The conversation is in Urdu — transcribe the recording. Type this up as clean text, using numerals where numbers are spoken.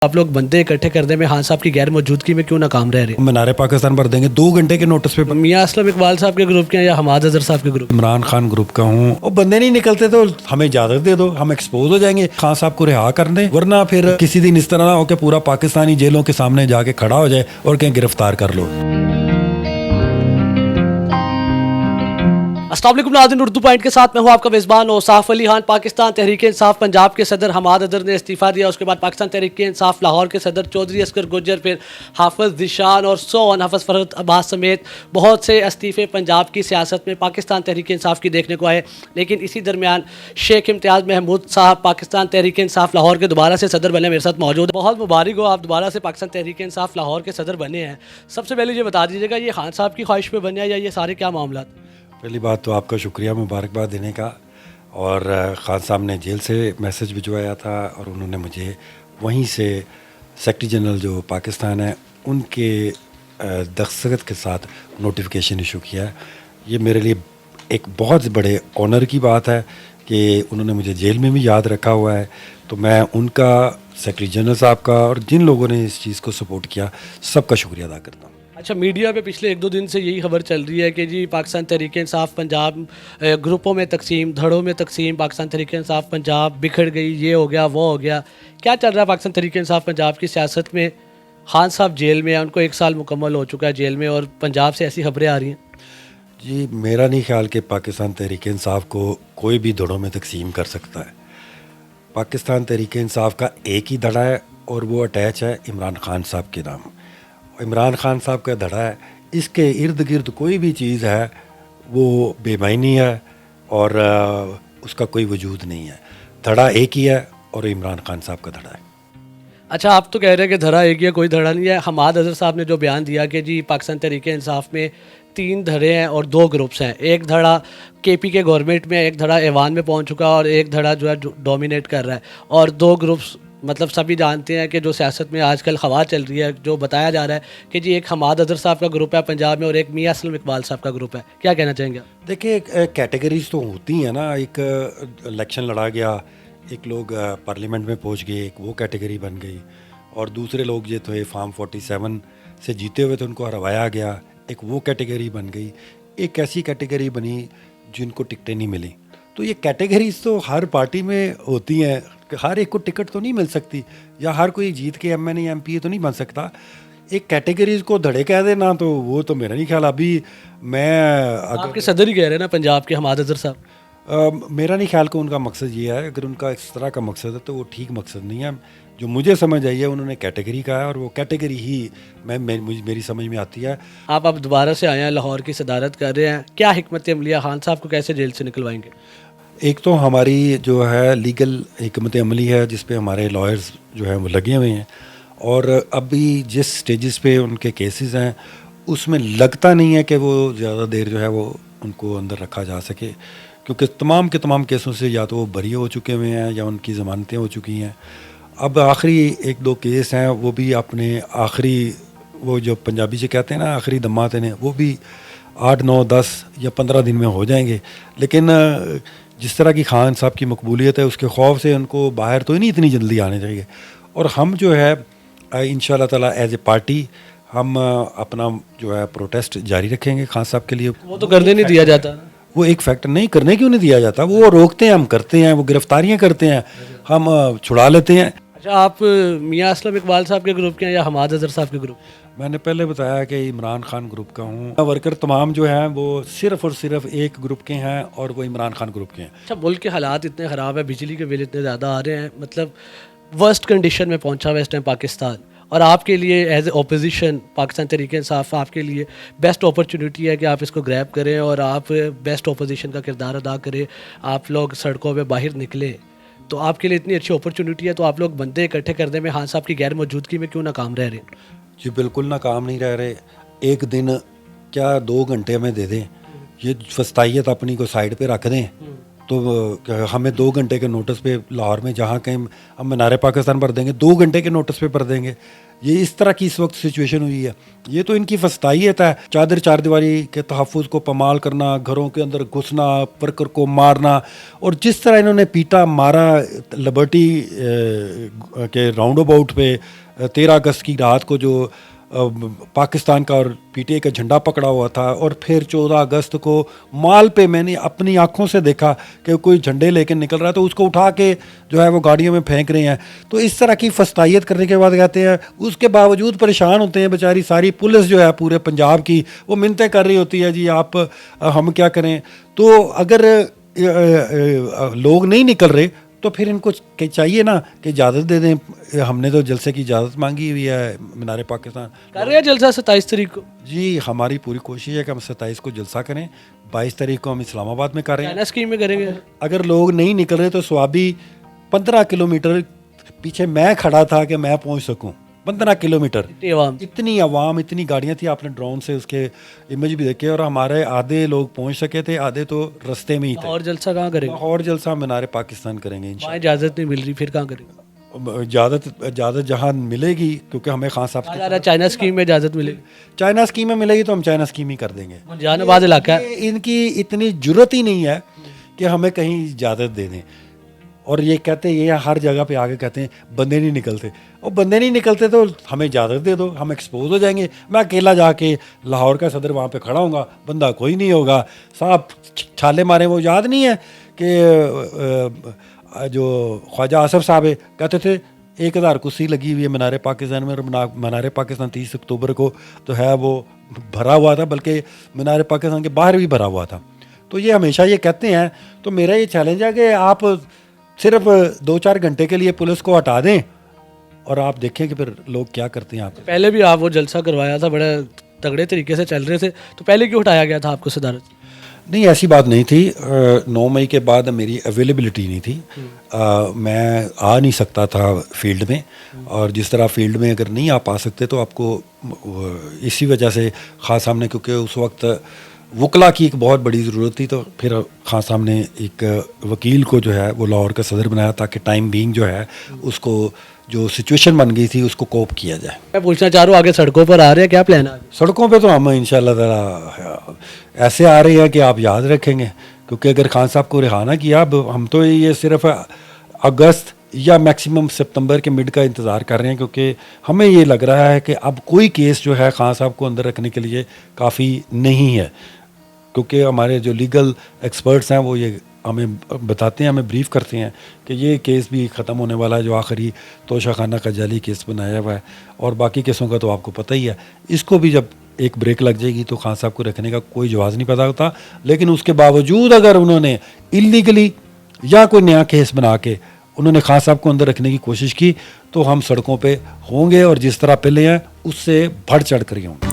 آپ لوگ بندے اکٹھے کرنے میں خان صاحب کی غیر موجودگی میں کیوں ناکام رہ رہے ہیں؟ مینار پاکستان پر دیں گے 2 گھنٹے کے نوٹس پہ. میاں اسلم اقبال صاحب کے گروپ کے ہیں یا حماد اظہر صاحب کے گروپ؟ عمران خان گروپ کا ہوں. وہ بندے نہیں نکلتے تو ہمیں اجازت دے دو, ہم ایکسپوز ہو جائیں گے. خان صاحب کو رہا کر دیں, ورنہ پھر کسی دن اس طرح نہ ہو کہ پورا پاکستانی جیلوں کے سامنے جا کے کھڑا ہو جائے اور کہیں گرفتار کر لو. السلام علیکم ناظرین, اردو پوائنٹ کے ساتھ میں ہوں آپ کا میزبان اوصاف علی خان. پاکستان تحریک انصاف پنجاب کے صدر حماد اظہر نے استعفیٰ دیا. اس کے بعد پاکستان تحریک انصاف لاہور کے صدر چودھری اصغر گجر, پھر حافظ ذیشان اور حافظ فرحت عباس سمیت بہت سے استعفے پنجاب کی سیاست میں پاکستان تحریک انصاف کی دیکھنے کو آئے. لیکن اسی درمیان شیخ امتیاز محمود صاحب پاکستان تحریک انصاف لاہور کے دوبارہ سے صدر بنے, میرے ساتھ موجود ہیں. بہت مبارک ہو, آپ دوبارہ سے پاکستان تحریک انصاف لاہور کے صدر بنے ہیں. سب سے پہلے یہ بتا دیجیے گا, یہ خان صاحب کی خواہش پہ بنے یا یہ سارے کیا معاملات؟ پہلی بات تو آپ کا شکریہ مبارکباد دینے کا. اور خان صاحب نے جیل سے میسج بھجوایا تھا اور انہوں نے مجھے وہیں سے سیکرٹری جنرل جو پاکستان ہے ان کے دستخط کے ساتھ نوٹیفیکیشن ایشو کیا ہے. یہ میرے لیے ایک بہت بڑے آنر کی بات ہے کہ انہوں نے مجھے جیل میں بھی یاد رکھا ہوا ہے. تو میں ان کا, سیکرٹری جنرل صاحب کا اور جن لوگوں نے اس چیز کو سپورٹ کیا سب کا شکریہ ادا کرتا ہوں. اچھا, میڈیا پہ پچھلے 1-2 دن سے یہی خبر چل رہی ہے کہ جی پاکستان تحریک انصاف پنجاب گروپوں میں تقسیم, دھڑوں میں تقسیم, پاکستان تحریک انصاف پنجاب بکھر گئی, یہ ہو گیا وہ ہو گیا. کیا چل رہا ہے پاکستان تحریک انصاف پنجاب کی سیاست میں؟ خان صاحب جیل میں ہیں, ان کو 1 سال مکمل ہو چکا ہے جیل میں, اور پنجاب سے ایسی خبریں آ رہی ہیں. جی میرا نہیں خیال کہ پاکستان تحریک انصاف کو کوئی بھی دھڑوں میں تقسیم کر سکتا ہے. پاکستان تحریک انصاف کا ایک ہی دھڑا ہے اور وہ اٹیچ ہے عمران خان صاحب کے نام. عمران خان صاحب کا دھڑا ہے, اس کے ارد گرد کوئی بھی چیز ہے وہ بے معنی ہے اور اس کا کوئی وجود نہیں ہے. دھڑا ایک ہی ہے اور عمران خان صاحب کا دھڑا ہے. اچھا, آپ تو کہہ رہے ہیں کہ دھڑا ایک ہی ہے, کوئی دھڑا نہیں ہے. حماد اظہر صاحب نے جو بیان دیا کہ جی پاکستان تحریک انصاف میں 3 دھڑے ہیں اور 2 گروپس ہیں. ایک دھڑا کے پی کے گورنمنٹ میں, ایک دھڑا ایوان میں پہنچ چکا اور ایک دھڑا جو ہے ڈومینیٹ کر رہا ہے, اور 2 گروپس مطلب سبھی جانتے ہیں کہ جو سیاست میں آج کل خواہ چل رہی ہے, جو بتایا جا رہا ہے کہ جی ایک حماد اظہر صاحب کا گروپ ہے پنجاب میں اور ایک میاں اسلم اقبال صاحب کا گروپ ہے. کیا کہنا چاہیں گے آپ؟ دیکھیں کیٹیگریز تو ہوتی ہیں نا. ایک الیکشن لڑا گیا, ایک لوگ پارلیمنٹ میں پہنچ گئے, ایک وہ کیٹیگری بن گئی, اور دوسرے لوگ جو تھے فارم 47 سے جیتے ہوئے تو ان کو ہروایا گیا, ایک وہ کیٹیگری بن گئی. ایک ایسی کیٹیگری بنی جن کو ٹکٹیں نہیں ملیں. تو یہ کیٹیگریز تو ہر پارٹی میں ہوتی ہیں, ہر ایک کو ٹکٹ تو نہیں مل سکتی, یا ہر کوئی جیت کے M N A M P A تو نہیں بن سکتا. ایک کیٹیگریز کو دھڑے کہہ دینا تو وہ تو میرا نہیں خیال. ابھی میں آپ کے صدر ہی کہہ رہے ہیں نا پنجاب کے حماد اظہر صاحب. میرا نہیں خیال کہ ان کا مقصد یہ ہے. اگر ان کا اس طرح کا مقصد ہے تو وہ ٹھیک مقصد نہیں ہے. جو مجھے سمجھ آئی ہے انہوں نے کیٹیگری کہا ہے, اور وہ کیٹیگری ہی میری سمجھ میں آتی ہے. آپ اب دوبارہ سے آئے ہیں, لاہور کی صدارت کر رہے ہیں, کیا حکمت عملیہ خان صاحب کو کیسے جیل سے نکلوائیں گے؟ ایک تو ہماری جو ہے لیگل حکمت عملی ہے جس پہ ہمارے لائرز جو ہیں وہ لگے ہوئے ہیں, اور ابھی جس سٹیجز پہ ان کے کیسز ہیں اس میں لگتا نہیں ہے کہ وہ زیادہ دیر جو ہے وہ ان کو اندر رکھا جا سکے, کیونکہ تمام کے تمام کیسوں سے یا تو وہ بری ہو چکے ہوئے ہیں یا ان کی ضمانتیں ہو چکی ہیں. اب آخری 1-2 کیس ہیں وہ بھی اپنے آخری, وہ جو پنجابی سے کہتے ہیں نا آخری دمات ہیں, وہ بھی 8, 9, 10 یا 15 دن میں ہو جائیں گے. لیکن جس طرح کی خان صاحب کی مقبولیت ہے اس کے خوف سے ان کو باہر تو نہیں اتنی جلدی آنے چاہیے. اور ہم جو ہے انشاء اللہ تعالیٰ ایز اے پارٹی ہم اپنا جو ہے پروٹیسٹ جاری رکھیں گے خان صاحب کے لیے. وہ تو کرنے نہیں دیا جاتا. وہ ایک فیکٹر نہیں, کرنے کیوں نہیں دیا جاتا, وہ روکتے ہیں, ہم کرتے ہیں, وہ گرفتاریاں کرتے ہیں, ہم چھڑا لیتے ہیں. اچھا, آپ میاں اسلم اقبال صاحب کے گروپ کے ہیں یا حماد اظہر صاحب کے گروپ؟ میں نے پہلے بتایا کہ عمران خان گروپ کا ہوں. ورکر تمام جو ہیں وہ صرف اور صرف ایک گروپ کے ہیں اور وہ عمران خان گروپ کے ہیں. اچھا, ملک کے حالات اتنے خراب ہیں, بجلی کے بل اتنے زیادہ آ رہے ہیں, مطلب ورسٹ کنڈیشن میں پہنچا ہوا ہے اس ٹائم پاکستان, اور آپ کے لیے as a opposition Pakistan Tehreek Insaf آپ کے لیے بیسٹ اپرچونیٹی ہے کہ آپ اس کو گریب کریں اور آپ بیسٹ اپوزیشن کا کردار ادا کریں, آپ لوگ سڑکوں پہ باہر نکلیں. تو آپ کے لیے اتنی اچھی اپرچونیٹی ہے, تو آپ لوگ بندے اکٹھے کرنے میں خان صاحب کی غیر موجودگی میں کیوں ناکام رہ رہے ہیں؟ جی بالکل ناکام نہیں رہ رہے. ایک دن کیا 2 گھنٹے میں دے دیں, یہ فستائیت اپنی کو سائڈ پہ رکھ دیں, تو ہمیں 2 گھنٹے کے نوٹس پہ لاہور میں جہاں کہیں ہم مینار پاکستان پر دیں گے, 2 گھنٹے کے نوٹس پہ پر دیں گے. یہ اس طرح کی اس وقت سچویشن ہوئی ہے. یہ تو ان کی فسطائیت ہے, چادر چار دیواری کے تحفظ کو پامال کرنا, گھروں کے اندر گھسنا, ورکر کو مارنا, اور جس طرح انہوں نے پیٹا مارا لبرٹی کے راؤنڈ اباؤٹ پہ 13 اگست کی رات کو, جو پاکستان کا اور پی ٹی اے کا جھنڈا پکڑا ہوا تھا, اور پھر 14 اگست کو مال پہ میں نے اپنی آنکھوں سے دیکھا کہ کوئی جھنڈے لے کے نکل رہا ہے تو اس کو اٹھا کے جو ہے وہ گاڑیوں میں پھینک رہے ہیں. تو اس طرح کی فسطائیت کرنے کے بعد کہتے ہیں, اس کے باوجود پریشان ہوتے ہیں بیچاری ساری پولیس جو ہے پورے پنجاب کی, وہ منتیں کر رہی ہوتی ہے جی آپ ہم کیا کریں. تو اگر لوگ نہیں نکل رہے تو پھر ان کو چاہیے نا کہ اجازت دے دیں. ہم نے تو جلسے کی اجازت مانگی ہوئی ہے مینار پاکستان. کر رہے ہیں جلسہ 27 تاریخ کو؟ جی ہماری پوری کوشش ہے کہ ہم 27 کو جلسہ کریں. 22 تاریخ کو ہم اسلام آباد میں کر رہے ہیں. چائنا اسکیم میں کریں گے. اگر لوگ نہیں نکل رہے تو سوابی 15 کلومیٹر پیچھے میں کھڑا تھا کہ میں پہنچ سکوں. 15 کلومیٹر اتنی عوام, اتنی گاڑیاں تھیں. آپ نے ڈرون سے اس کے امیج بھی دیکھے, اور ہمارے آدھے لوگ پہنچ سکے تھے, آدھے تو رستے میں ہی تھے. اور جلسہ کہاں کریں گے؟ اور جلسہ مینار پاکستان کریں گے انشاءاللہ. اجازت نہیں مل رہی, پھر کہاں کریں گے؟ اجازت جہاں ملے گی, کیونکہ ہمیں خان صاحب چائنا اسکیم میں اجازت ملے گی. چائنا اسکیم میں ملے گی تو ہم چائنا اسکیم ہی کر دیں گے. جان آباد علاقہ ہے, ان کی اتنی جرت ہی نہیں ہے کہ ہمیں کہیں اجازت دے دیں. اور یہ کہتے ہیں, یہ ہر جگہ پہ آگے کہتے ہیں بندے نہیں نکلتے. اور بندے نہیں نکلتے تو ہمیں اجازت دے دو, ہم ایکسپوز ہو جائیں گے. میں اکیلا جا کے لاہور کا صدر وہاں پہ کھڑا ہوں گا, بندہ کوئی نہیں ہوگا. صاحب چھالے مارے, وہ یاد نہیں ہے کہ جو خواجہ آصف صاحب کہتے تھے 1000 کرسی لگی ہوئی ہے مینار پاکستان میں, اور مینار پاکستان 30 اکتوبر کو تو ہے وہ بھرا ہوا تھا, بلکہ مینار پاکستان کے باہر بھی بھرا ہوا تھا. تو یہ ہمیشہ یہ کہتے ہیں. تو میرا یہ چیلنج ہے کہ آپ صرف 2-4 گھنٹے کے لیے پولیس کو ہٹا دیں, اور آپ دیکھیں کہ پھر لوگ کیا کرتے ہیں. آپ پہلے بھی آپ وہ جلسہ کروایا تھا, بڑے تگڑے طریقے سے چل رہے تھے, تو پہلے کیوں ہٹایا گیا تھا آپ کو صدارت؟ نہیں, ایسی بات نہیں تھی. 9 مئی کے بعد میری اویلیبلٹی نہیں تھی. میں آ نہیں سکتا تھا فیلڈ میں, اور جس طرح فیلڈ میں اگر نہیں آ پا سکتے تو آپ کو اسی وجہ سے خان صاحب نے, کیونکہ اس وقت وکلا کی ایک بہت بڑی ضرورت تھی, تو پھر خان صاحب نے ایک وکیل کو جو ہے وہ لاہور کا صدر بنایا تاکہ ٹائم بینگ جو ہے اس کو جو سچویشن بن گئی تھی اس کو کوپ کیا جائے. میں پوچھنا چاہ رہا ہوں, آگے سڑکوں پر آ رہے ہیں, کیا پلان ہے؟ سڑکوں پہ تو ہم انشاءاللہ تعالی ایسے آ رہے ہیں کہ آپ یاد رکھیں گے, کیونکہ اگر خان صاحب کو رہا نہ کیا, اب ہم تو یہ صرف اگست یا میکسیمم ستمبر کے مڈ کا انتظار کر رہے ہیں, کیونکہ ہمیں یہ لگ رہا ہے کہ اب کوئی کیس جو ہے خان صاحب کو اندر رکھنے کے لیے کافی نہیں ہے. کیونکہ ہمارے جو لیگل ایکسپرٹس ہیں وہ یہ ہمیں بتاتے ہیں, ہمیں بریف کرتے ہیں کہ یہ کیس بھی ختم ہونے والا ہے, جو آخری توشہ خانہ کا جعلی کیس بنایا ہوا ہے, اور باقی کیسوں کا تو آپ کو پتہ ہی ہے. اس کو بھی جب ایک بریک لگ جائے گی تو خان صاحب کو رکھنے کا کوئی جواز نہیں پتا ہوتا. لیکن اس کے باوجود اگر انہوں نے اللیگلی یا کوئی نیا کیس بنا کے انہوں نے خان صاحب کو اندر رکھنے کی کوشش کی, تو ہم سڑکوں پہ ہوں گے, اور جس طرح پہلے ہیں اس سے بڑھ چڑھ کر ہی ہوں گے.